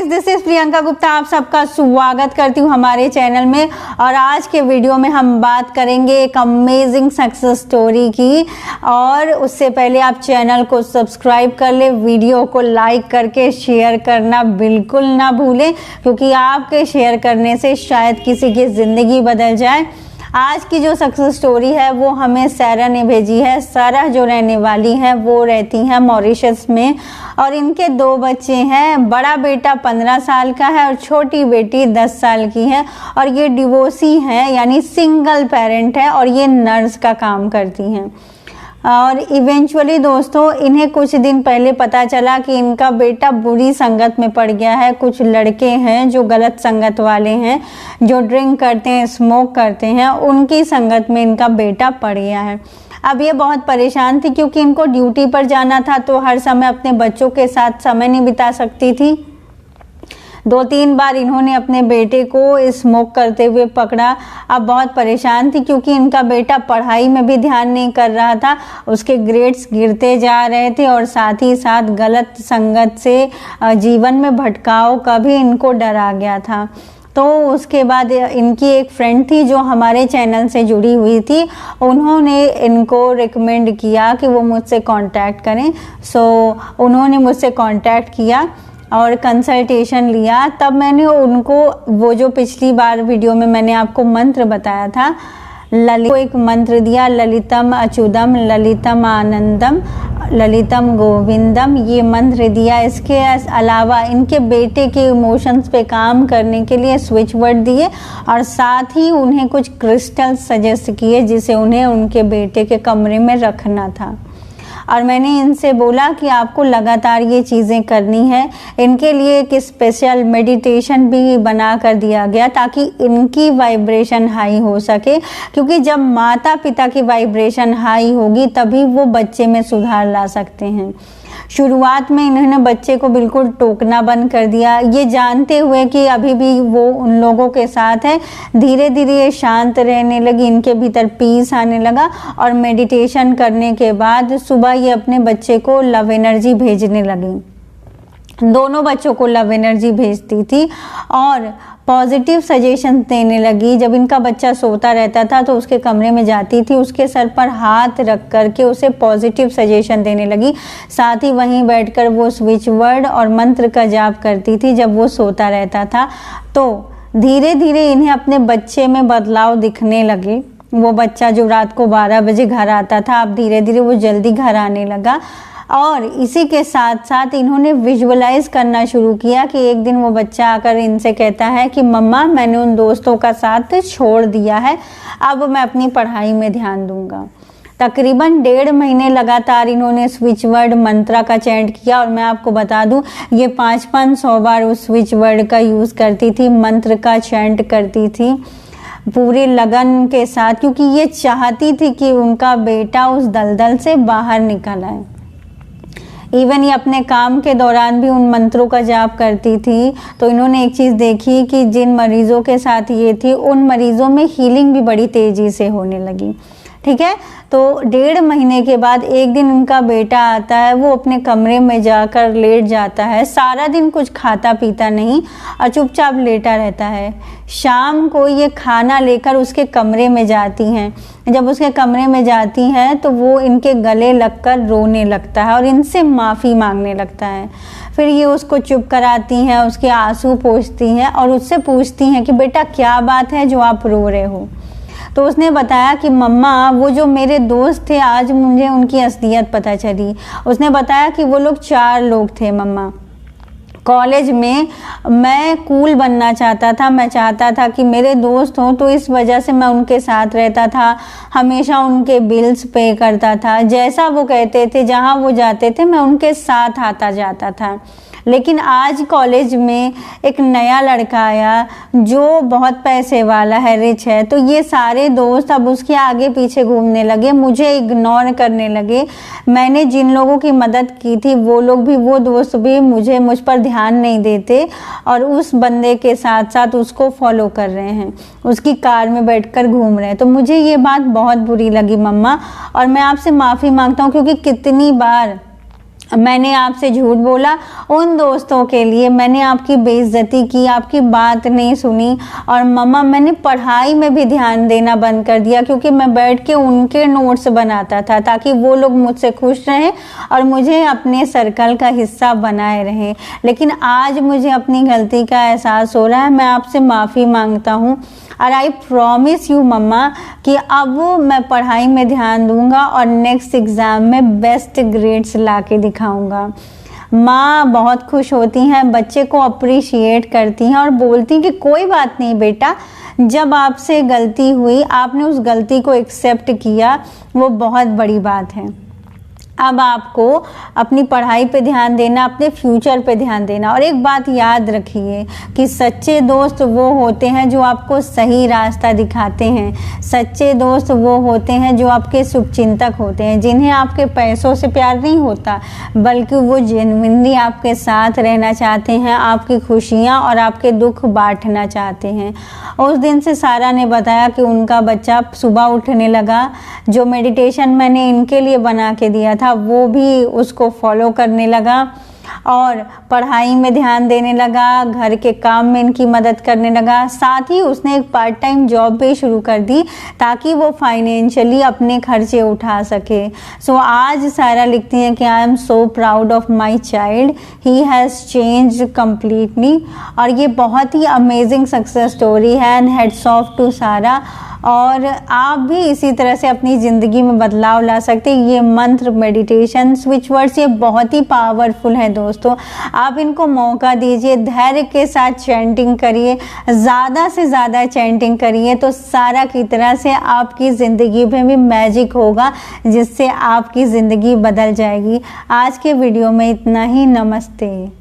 This is Priyanka Gupta. आप सबका स्वागत करती हूँ हमारे चैनल में। और आज के वीडियो में हम बात करेंगे एक अमेजिंग सक्सेस स्टोरी की। और उससे पहले आप चैनल को सब्सक्राइब कर ले, वीडियो को लाइक करके शेयर करना बिल्कुल ना भूलें, क्योंकि आपके शेयर करने से शायद किसी की ज़िंदगी बदल जाए। आज की जो सक्सेस स्टोरी है वो हमें सारा ने भेजी है। सारा जो रहने वाली है वो रहती हैं मॉरिशस में और इनके 2 बच्चे हैं। बड़ा बेटा 15 साल का है और छोटी बेटी 10 साल की है। और ये डिवोर्सी हैं, यानी सिंगल पेरेंट है और ये नर्स का काम करती हैं। और इवेंचुअली दोस्तों, इन्हें कुछ दिन पहले पता चला कि इनका बेटा बुरी संगत में पड़ गया है। कुछ लड़के हैं जो गलत संगत वाले हैं, जो ड्रिंक करते हैं, स्मोक करते हैं, उनकी संगत में इनका बेटा पड़ गया है। अब ये बहुत परेशान थी क्योंकि इनको ड्यूटी पर जाना था, तो हर समय अपने बच्चों के साथ समय नहीं बिता सकती थी। 2-3 बार इन्होंने अपने बेटे को स्मोक करते हुए पकड़ा। अब बहुत परेशान थी क्योंकि इनका बेटा पढ़ाई में भी ध्यान नहीं कर रहा था, उसके ग्रेड्स गिरते जा रहे थे और साथ ही साथ गलत संगत से जीवन में भटकाव का भी इनको डर आ गया था। तो उसके बाद इनकी एक फ्रेंड थी जो हमारे चैनल से जुड़ी हुई थी, उन्होंने इनको रिकमेंड किया कि वो मुझसे कांटेक्ट करें। सो उन्होंने मुझसे कांटेक्ट किया और कंसल्टेशन लिया। तब मैंने उनको वो जो पिछली बार वीडियो में मैंने आपको मंत्र बताया था, ललित को एक मंत्र दिया, ललितम अच्युतम ललितम आनंदम ललितम गोविंदम, ये मंत्र दिया। इसके अलावा इनके बेटे के इमोशंस पे काम करने के लिए स्विच वर्ड दिए और साथ ही उन्हें कुछ क्रिस्टल सजेस्ट किए जिसे उन्हें उनके बेटे के कमरे में रखना था। और मैंने इनसे बोला कि आपको लगातार ये चीज़ें करनी है। इनके लिए एक स्पेशल मेडिटेशन भी बना कर दिया गया ताकि इनकी वाइब्रेशन हाई हो सके, क्योंकि जब माता पिता की वाइब्रेशन हाई होगी तभी वो बच्चे में सुधार ला सकते हैं। शुरुआत में इन्होंने बच्चे को बिल्कुल टोकना बंद कर दिया, ये जानते हुए कि अभी भी वो उन लोगों के साथ है। धीरे धीरे ये शांत रहने लगी, इनके भीतर पीस आने लगा। और मेडिटेशन करने के बाद सुबह ये अपने बच्चे को लव एनर्जी भेजने लगी। दोनों बच्चों को लव एनर्जी भेजती थी और पॉजिटिव सजेशन देने लगी। जब इनका बच्चा सोता रहता था तो उसके कमरे में जाती थी, उसके सर पर हाथ रख करके उसे पॉजिटिव सजेशन देने लगी। साथ ही वहीं बैठकर वो स्विच वर्ड और मंत्र का जाप करती थी जब वो सोता रहता था। तो धीरे धीरे इन्हें अपने बच्चे में बदलाव दिखने लगे। वो बच्चा जो रात को 12 बजे घर आता था, अब धीरे धीरे वो जल्दी घर आने लगा। और इसी के साथ साथ इन्होंने विजुअलाइज करना शुरू किया कि एक दिन वो बच्चा आकर इनसे कहता है कि मम्मा, मैंने उन दोस्तों का साथ छोड़ दिया है, अब मैं अपनी पढ़ाई में ध्यान दूंगा। तकरीबन 1.5 महीने लगातार इन्होंने स्विच वर्ड मंत्रा का चैंट किया। और मैं आपको बता दूं, ये 500 बार उस स्विच वर्ड का यूज़ करती थी, मंत्र का चैंट करती थी पूरे लगन के साथ, क्योंकि ये चाहती थी कि उनका बेटा उस दलदल से बाहर निकल आए। इवन ये अपने काम के दौरान भी उन मंत्रों का जाप करती थी। तो इन्होंने एक चीज़ देखी कि जिन मरीज़ों के साथ ये थी उन मरीज़ों में हीलिंग भी बड़ी तेज़ी से होने लगी। ठीक है, तो 1.5 महीने के बाद एक दिन उनका बेटा आता है। वो अपने कमरे में जाकर लेट जाता है, सारा दिन कुछ खाता पीता नहीं और चुपचाप लेटा रहता है। शाम को ये खाना लेकर उसके कमरे में जाती हैं। जब उसके कमरे में जाती हैं तो वो इनके गले लगकर रोने लगता है और इनसे माफ़ी मांगने लगता है। फिर ये उसको चुप कराती हैं, उसके आंसू पोंछती हैं और उससे पूछती हैं कि बेटा क्या बात है जो आप रो रहे हो। तो उसने बताया कि मम्मा, वो जो मेरे दोस्त थे आज मुझे उनकी असलियत पता चली। उसने बताया कि वो लोग 4 लोग थे मम्मा। कॉलेज में मैं कूल बनना चाहता था, मैं चाहता था कि मेरे दोस्त हों, तो इस वजह से मैं उनके साथ रहता था, हमेशा उनके बिल्स पे करता था, जैसा वो कहते थे, जहाँ वो जाते थे मैं उनके साथ आता जाता था। लेकिन आज कॉलेज में एक नया लड़का आया जो बहुत पैसे वाला है, रिच है, तो ये सारे दोस्त अब उसके आगे पीछे घूमने लगे, मुझे इग्नोर करने लगे। मैंने जिन लोगों की मदद की थी वो लोग भी, वो दोस्त भी मुझ पर ध्यान नहीं देते और उस बंदे के साथ साथ उसको फॉलो कर रहे हैं, उसकी कार में बैठकर घूम रहे हैं। तो मुझे ये बात बहुत बुरी लगी मम्मा, और मैं आपसे माफ़ी मांगता हूँ क्योंकि कितनी बार मैंने आपसे झूठ बोला, उन दोस्तों के लिए मैंने आपकी बेइज्जती की, आपकी बात नहीं सुनी। और मम्मा मैंने पढ़ाई में भी ध्यान देना बंद कर दिया, क्योंकि मैं बैठ के उनके नोट्स बनाता था ताकि वो लोग मुझसे खुश रहें और मुझे अपने सर्कल का हिस्सा बनाए रहें। लेकिन आज मुझे अपनी गलती का एहसास हो रहा है, मैं आपसे माफ़ी मांगता हूँ और आई प्रॉमिस यू मम्मा कि अब मैं पढ़ाई में ध्यान दूंगा और नेक्स्ट एग्ज़ाम में बेस्ट ग्रेड्स ला के दिखाऊंगा। माँ बहुत खुश होती हैं, बच्चे को अप्रिशिएट करती हैं और बोलती हैं कि कोई बात नहीं बेटा, जब आपसे गलती हुई आपने उस गलती को एक्सेप्ट किया, वो बहुत बड़ी बात है। अब आपको अपनी पढ़ाई पे ध्यान देना, अपने फ्यूचर पे ध्यान देना। और एक बात याद रखिए कि सच्चे दोस्त वो होते हैं जो आपको सही रास्ता दिखाते हैं। सच्चे दोस्त वो होते हैं जो आपके शुभचिंतक होते हैं, जिन्हें आपके पैसों से प्यार नहीं होता, बल्कि वो जेन्युइनली आपके साथ रहना चाहते हैं, आपकी खुशियाँ और आपके दुख बांटना चाहते हैं। उस दिन से सारा ने बताया कि उनका बच्चा सुबह उठने लगा, जो मेडिटेशन मैंने इनके लिए बना के दिया था वो भी उसको फॉलो करने लगा और पढ़ाई में ध्यान देने लगा, घर के काम में इनकी मदद करने लगा। साथ ही उसने एक पार्ट टाइम जॉब भी शुरू कर दी ताकि वो फाइनेंशियली अपने खर्चे उठा सके। सो आज सारा लिखती हैं कि I am so proud of my child, he has changed completely. और ये बहुत ही अमेजिंग सक्सेस स्टोरी है एंड हेड्स ऑफ टू सारा। और आप भी इसी तरह से अपनी ज़िंदगी में बदलाव ला सकते हैं। ये मंत्र, मेडिटेशन, स्विच वर्ड्स ये बहुत ही पावरफुल है दोस्तों। आप इनको मौका दीजिए, धैर्य के साथ चैंटिंग करिए, ज़्यादा से ज़्यादा चैंटिंग करिए, तो सारा की तरह से आपकी ज़िंदगी में भी मैजिक होगा, जिससे आपकी ज़िंदगी बदल जाएगी। आज के वीडियो में इतना ही। नमस्ते।